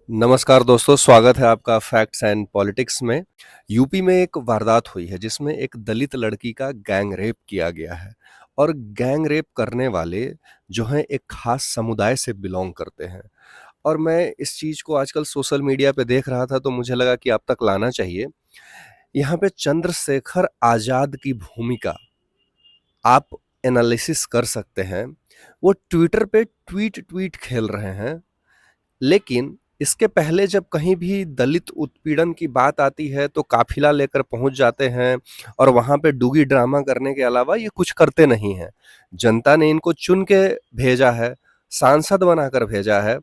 नमस्कार दोस्तों, स्वागत है आपका फैक्ट्स एंड पॉलिटिक्स में। यूपी में एक वारदात हुई है जिसमें एक दलित लड़की का गैंग रेप किया गया है और गैंग रेप करने वाले जो हैं एक खास समुदाय से बिलोंग करते हैं। और मैं इस चीज़ को आजकल सोशल मीडिया पे देख रहा था तो मुझे लगा कि आप तक लाना चाहिए। यहाँ पे चंद्रशेखर आज़ाद की भूमिका आप एनालिसिस कर सकते हैं। वो ट्विटर पे ट्वीट ट्वीट खेल रहे हैं, लेकिन इसके पहले जब कहीं भी दलित उत्पीड़न की बात आती है तो काफ़िला लेकर पहुँच जाते हैं और वहाँ पे डूगी ड्रामा करने के अलावा ये कुछ करते नहीं हैं। जनता ने इनको चुन के भेजा है, सांसद बनाकर भेजा है,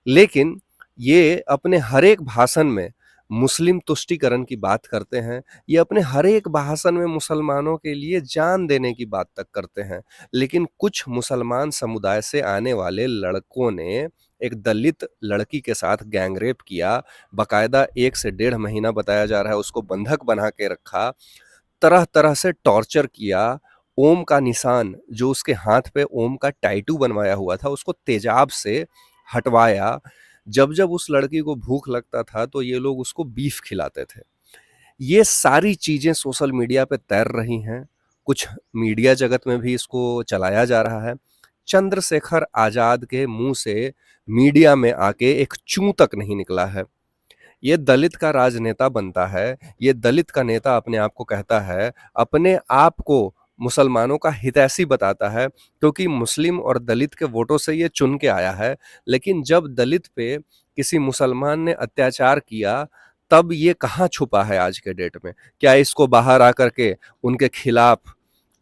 लेकिन ये अपने हर एक भाषण में मुस्लिम तुष्टीकरण की बात करते हैं। ये अपने हर एक भाषण में मुसलमानों के लिए जान देने की बात तक करते हैं। लेकिन कुछ मुसलमान समुदाय से आने वाले लड़कों ने एक दलित लड़की के साथ गैंग रेप किया, बाकायदा 1 से डेढ़ महीना बताया जा रहा है उसको बंधक बना के रखा, तरह-तरह से टॉर्चर किया, ओम का निशान जो उसके हाथ पे ओम का टैटू बनवाया हुआ था उसको तेजाब से हटवाया। जब-जब उस लड़की को भूख लगता था तो ये लोग उसको बीफ खिलाते थे। ये सारी चीज़ें सोशल मीडिया पे तैर रही हैं, कुछ मीडिया जगत में भी इसको चलाया जा रहा है। चंद्रशेखर आज़ाद के मुँह से मीडिया में आके एक चूँ तक नहीं निकला है। ये दलित का राजनेता बनता है, ये दलित का नेता अपने आप को कहता है, अपने आप को मुसलमानों का हितैषी बताता है क्योंकि मुस्लिम और दलित के वोटों से ये चुन के आया है। लेकिन जब दलित पे किसी मुसलमान ने अत्याचार किया, तब ये कहाँ छुपा है आज के डेट में? क्या इसको बाहर आकर के उनके खिलाफ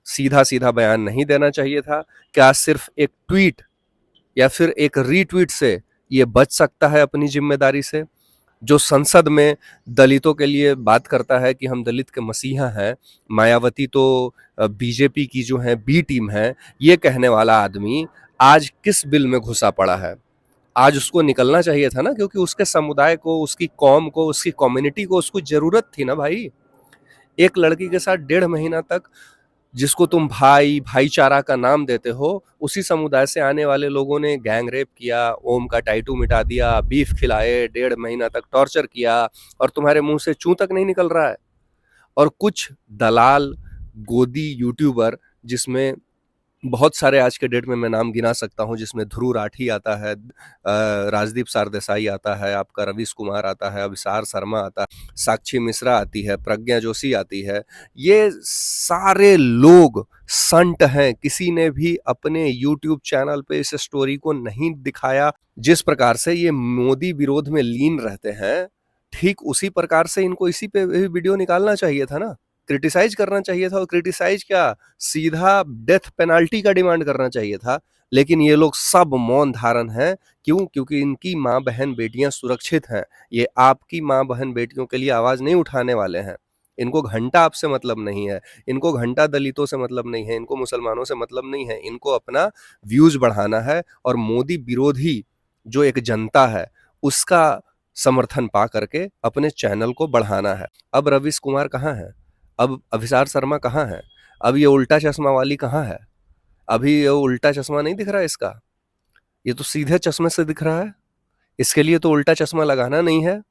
सीधा-सीधा बयान नहीं देना चाहिए था? क्या सिर्फ़ एक ट्वीट या फिर एक रीट्वीट से ये बच सकता है अपनी ज़िम्मेदारी से? जो संसद में दलितों के लिए बात करता है कि हम दलित के मसीहा हैं, मायावती तो बीजेपी की जो है बी टीम है, ये कहने वाला आदमी आज किस बिल में घुसा पड़ा है? आज उसको निकलना चाहिए था ना, क्योंकि उसके समुदाय को, उसकी कौम को, उसकी कम्युनिटी को उसको ज़रूरत थी ना भाई। एक लड़की के साथ डेढ़ महीना तक जिसको तुम भाई, भाईचारा का नाम देते हो, उसी समुदाय से आने वाले लोगों ने गैंग रेप किया, ओम का टैटू मिटा दिया, बीफ खिलाए, डेढ़ महीना तक टॉर्चर किया और तुम्हारे मुँह से चूँ तक नहीं निकल रहा है। और कुछ दलाल, गोदी यूट्यूबर जिसमें बहुत सारे आज के डेट में मैं नाम गिना सकता हूँ, जिसमें ध्रुव राठी आता है, राजदीप सरदेसाई आता है, आपका रवीश कुमार आता है, अभिसार शर्मा आता है, साक्षी मिश्रा आती है, प्रज्ञा जोशी आती है। ये सारे लोग संट हैं, किसी ने भी अपने यूट्यूब चैनल पे इस स्टोरी को नहीं दिखाया। जिस प्रकार से ये मोदी विरोध में लीन रहते हैं, ठीक उसी प्रकार से इनको इसी पे भी वीडियो निकालना चाहिए था ना, क्रिटिसाइज़ करना चाहिए था। और क्रिटिसाइज़ क्या, सीधा डेथ पेनल्टी का डिमांड करना चाहिए था। लेकिन ये लोग सब मौन धारण हैं। क्यों? क्योंकि इनकी माँ-बहन बेटियाँ सुरक्षित हैं। ये आपकी माँ-बहन बेटियों के लिए आवाज़ नहीं उठाने वाले हैं। इनको घंटा आपसे मतलब नहीं है, इनको घंटा दलितों से मतलब नहीं है, इनको मुसलमानों से मतलब नहीं है। इनको अपना व्यूज़ बढ़ाना है और मोदी विरोधी जो एक जनता है, उसका समर्थन पा करके अपने चैनल को बढ़ाना है। अब रवीश कुमार कहाँ हैं? अब अभिसार शर्मा कहाँ है? अब ये उल्टा चश्मा वाली कहाँ है? अभी ये उल्टा चश्मा नहीं दिख रहा है इसका? ये तो सीधे चश्मे से दिख रहा है। इसके लिए तो उल्टा चश्मा लगाना नहीं है।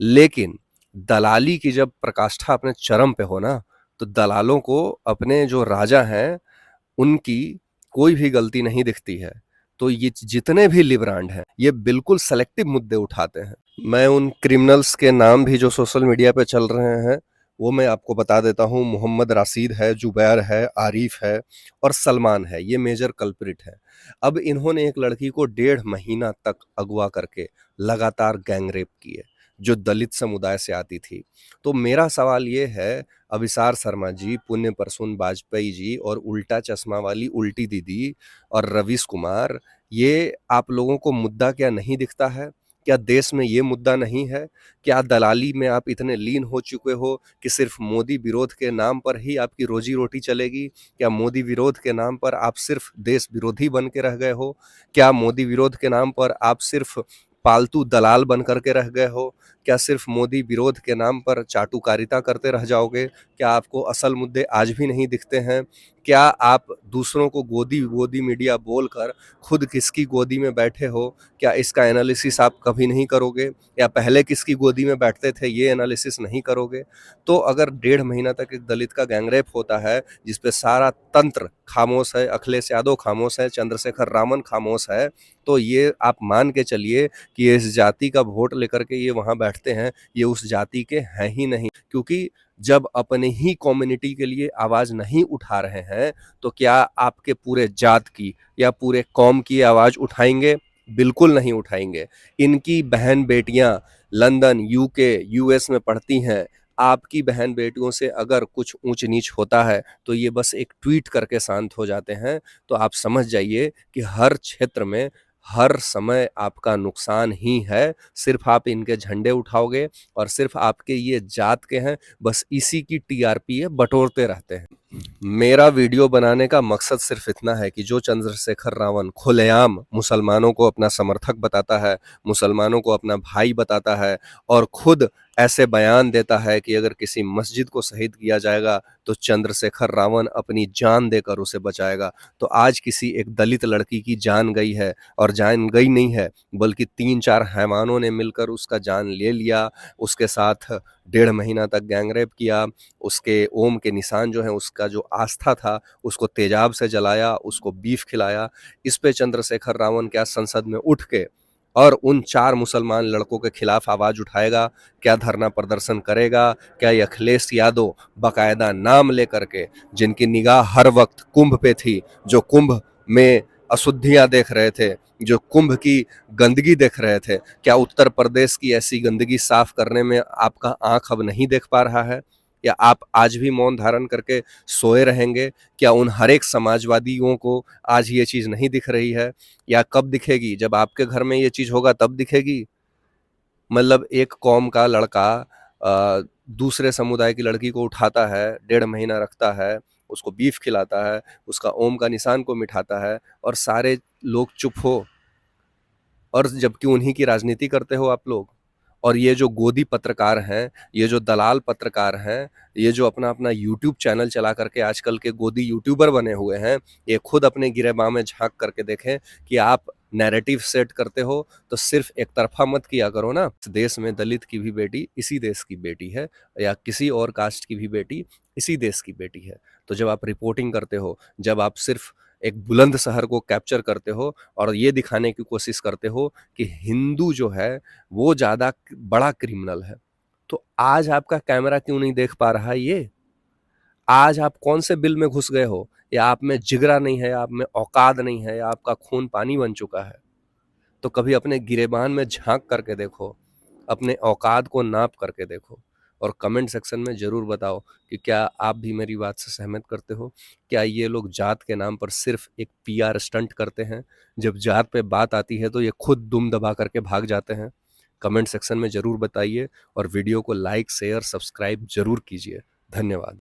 लेकिन दलाली की जब प्रकाष्ठा अपने चरम पे हो ना, तो दलालों को अपने जो राजा हैं, उनकी कोई भी गलती नहीं दिखती है। तो ये जितने भी लिबरांड हैं, ये बिल्कुल सेलेक्टिव मुद्दे उठाते हैं। मैं उन क्रिमिनल्स के नाम भी जो सोशल मीडिया पे चल रहे हैं, वो मैं आपको बता देता हूँ। मोहम्मद राशिद है, जुबैर है, आरिफ है और सलमान है, ये मेजर कल्प्रिट हैं। अब इन्होंने एक लड़की को डेढ़ महीना तक अगवा करके लगातार गैंग रेप किए, जो दलित समुदाय से आती थी। तो मेरा सवाल ये है, अभिसार शर्मा जी, पुण्य प्रसून वाजपेयी जी और उल्टा चश्मा वाली उल्टी दीदी और रवीश कुमार, ये आप लोगों को मुद्दा क्या नहीं दिखता है? क्या देश में ये मुद्दा नहीं है? क्या दलाली में आप इतने लीन हो चुके हो कि सिर्फ़ मोदी विरोध के नाम पर ही आपकी रोज़ी-रोटी चलेगी? क्या मोदी विरोध के नाम पर आप सिर्फ़ देश विरोधी बन के रह गए हो? क्या मोदी विरोध के नाम पर आप सिर्फ़ पालतू दलाल बन करके रह गए हो? क्या सिर्फ मोदी विरोध के नाम पर चाटुकारिता करते रह जाओगे? क्या आपको असल मुद्दे आज भी नहीं दिखते हैं? क्या आप दूसरों को गोदी मीडिया बोलकर खुद किसकी गोदी में बैठे हो, क्या इसका एनालिसिस आप कभी नहीं करोगे? या पहले किसकी गोदी में बैठते थे, ये एनालिसिस नहीं करोगे? तो अगर 1.5 महीना तक एक दलित का गैंगरेप होता है, जिस पे सारा तंत्र खामोश है, अखिलेश यादव खामोश है, चंद्रशेखर रावण खामोश है, तो ये आप मान के चलिए कि ये इस जाति का वोट लेकर के ये वहाँ बैठते हैं, ये उस जाति के हैं ही नहीं। क्योंकि जब अपने ही कम्युनिटी के लिए आवाज़ नहीं उठा रहे हैं, तो क्या आपके पूरे जात की या पूरे कौम की आवाज़ उठाएँगे? बिल्कुल नहीं उठाएँगे। इनकी बहन-बेटियाँ लंदन, यूके, यूएस में पढ़ती हैं। आपकी बहन-बेटियों से अगर कुछ ऊँच-नीच होता है, तो ये बस एक ट्वीट करके शांत हो जाते हैं। तो आप समझ जाइए कि हर क्षेत्र में, हर समय आपका नुकसान ही है। सिर्फ़ आप इनके झंडे उठाओगे और सिर्फ़ आपके ये जात के हैं, बस इसी की टीआरपी ये बटोरते रहते हैं। मेरा वीडियो बनाने का मकसद सिर्फ इतना है कि जो चंद्रशेखर रावण खुलेआम मुसलमानों को अपना समर्थक बताता है, मुसलमानों को अपना भाई बताता है और खुद ऐसे बयान देता है कि अगर किसी मस्जिद को शहीद किया जाएगा तो चंद्रशेखर रावण अपनी जान देकर उसे बचाएगा। तो आज किसी एक दलित लड़की की जान गई है, और जान गई नहीं है बल्कि 3-4 हैवानों ने मिलकर उसका जान ले लिया, उसके साथ 1.5 महीना तक गैंगरेप किया, उसके ओम के निशान जो हैं, उसका जो आस्था था, उसको तेजाब से जलाया, उसको बीफ खिलाया। इस पे चंद्रशेखर रावण क्या संसद में उठ के और उन 4 मुसलमान लड़कों के खिलाफ आवाज़ उठाएगा? क्या धरना प्रदर्शन करेगा? क्या ये अखिलेश यादव बाकायदा नाम लेकर के, जिनकी निगाह हर वक्त कुंभ पे थी, जो कुंभ में अशुद्धियाँ देख रहे थे, जो कुंभ की गंदगी देख रहे थे, क्या उत्तर प्रदेश की ऐसी गंदगी साफ करने में आपका आँख अब नहीं देख पा रहा है? या आप आज भी मौन धारण करके सोए रहेंगे? क्या उन हर एक समाजवादियों को आज ये चीज़ नहीं दिख रही है? या कब दिखेगी? जब आपके घर में ये चीज़ होगा तब दिखेगी? मतलब एक कौम का लड़का दूसरे समुदाय की लड़की को उठाता है, 1.5 महीना रखता है, उसको बीफ खिलाता है, उसका ओम का निशान को मिटाता है और सारे लोग चुप हो, और जबकि उन्हीं की राजनीति करते हो आप लोग। और ये जो गोदी पत्रकार हैं, ये जो दलाल पत्रकार हैं, ये जो अपना-अपना यूट्यूब चैनल चला करके आजकल के गोदी यूट्यूबर बने हुए हैं, ये खुद अपने गिरेबान में झाँक करके देखें कि आप नैरेटिव सेट करते हो, तो सिर्फ़ एक तरफ़ा मत किया करो ना। इस देश में दलित की भी बेटी इसी देश की बेटी है, या किसी और कास्ट की भी बेटी इसी देश की बेटी है। तो जब आप रिपोर्टिंग करते हो, जब आप सिर्फ़ एक बुलंद शहर को कैप्चर करते हो और ये दिखाने की कोशिश करते हो कि हिंदू जो है वो ज़्यादा बड़ा क्रिमिनल है, तो आज आपका कैमरा क्यों नहीं देख पा रहा है ये? आज आप कौन से बिल में घुस गए हो? या आप में जिगरा नहीं है, आप में औकात नहीं है, या आपका खून पानी बन चुका है? तो कभी अपने गिरेबान में झाँक करके देखो, अपने औकात को नाप करके देखो, और कमेंट सेक्शन में ज़रूर बताओ कि क्या आप भी मेरी बात से सहमत करते हो? क्या ये लोग जात के नाम पर सिर्फ़ एक पीआर स्टंट करते हैं? जब जात पे बात आती है तो ये खुद दुम दबा करके भाग जाते हैं? कमेंट सेक्शन में ज़रूर बताइए और वीडियो को लाइक, शेयर, सब्सक्राइब ज़रूर कीजिए। धन्यवाद।